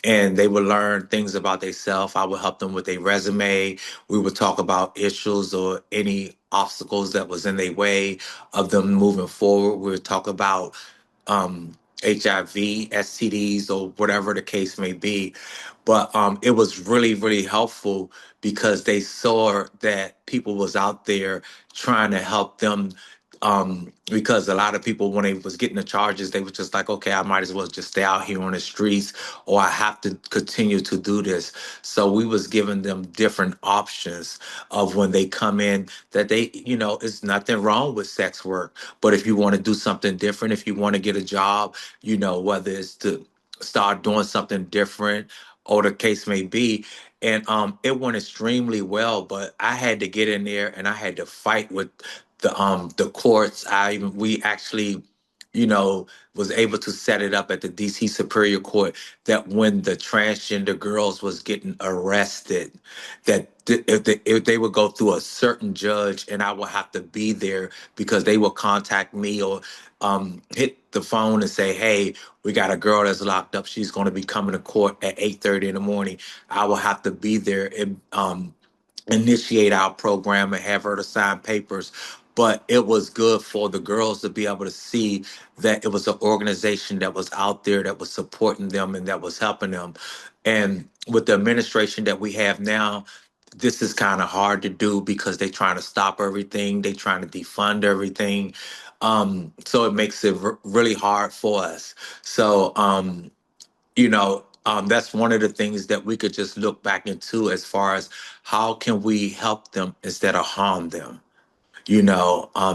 and they would learn things about themselves. I would help them with their resume. We would talk about issues or any obstacles that was in their way of them moving forward. We would talk about HIV, STDs, or whatever the case may be. But it was really, really helpful because they saw that people was out there trying to help them. Because a lot of people, when they was getting the charges, they was just like, okay, I might as well just stay out here on the streets, or I have to continue to do this. So we was giving them different options of when they come in, that they, it's nothing wrong with sex work. But if you want to do something different, if you want to get a job, whether it's to start doing something different or the case may be. And it went extremely well, but I had to get in there and I had to fight with the courts. We actually, was able to set it up at the DC Superior Court that when the transgender girls was getting arrested, if they would go through a certain judge and I would have to be there because they would contact me or hit the phone and say, hey, we got a girl that's locked up. She's going to be coming to court at 8:30 in the morning. I will have to be there and initiate our program and have her to sign papers. But it was good for the girls to be able to see that it was an organization that was out there that was supporting them and that was helping them. And with the administration that we have now, this is kind of hard to do because they're trying to stop everything. They're trying to defund everything. So it makes it really hard for us. So, that's one of the things that we could just look back into as far as how can we help them instead of harm them.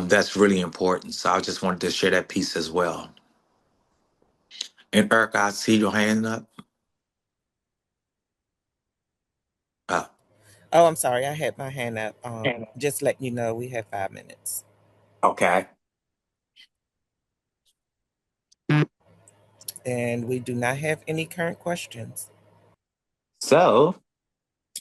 That's really important. So I just wanted to share that piece as well. And Eric, I see your hand up. Uh, Oh, I'm sorry. I had my hand up. Just letting you know we have 5 minutes. okay. And we do not have any current questions. So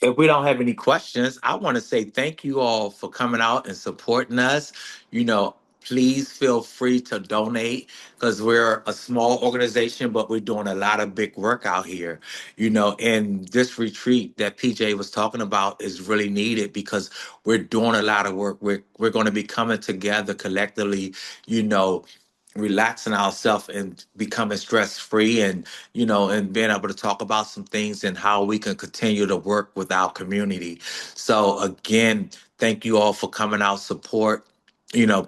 if we don't have any questions, I want to say thank you all for coming out and supporting us. You know, please feel free to donate because we're a small organization, but we're doing a lot of big work out here. And this retreat that PJ was talking about is really needed because we're doing a lot of work. We're going to be coming together collectively, you know, relaxing ourselves and becoming stress free and being able to talk about some things and how we can continue to work with our community. So again, thank you all for coming out support.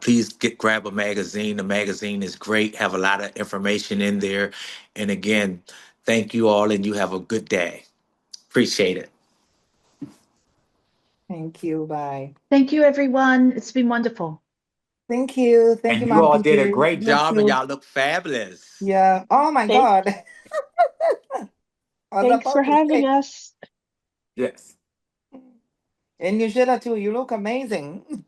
Please grab a magazine. The magazine is great, have a lot of information in there. And again, thank you all and you have a good day. Appreciate it. Thank you. Bye. Thank you, everyone. It's been wonderful. Thank you. Thank you, And you Mom all did a PJ. great Love job and you. y'all look fabulous. Yeah. Oh my Thank, God. I was thanks for about to having say. us. Yes. And you should have too. You look amazing.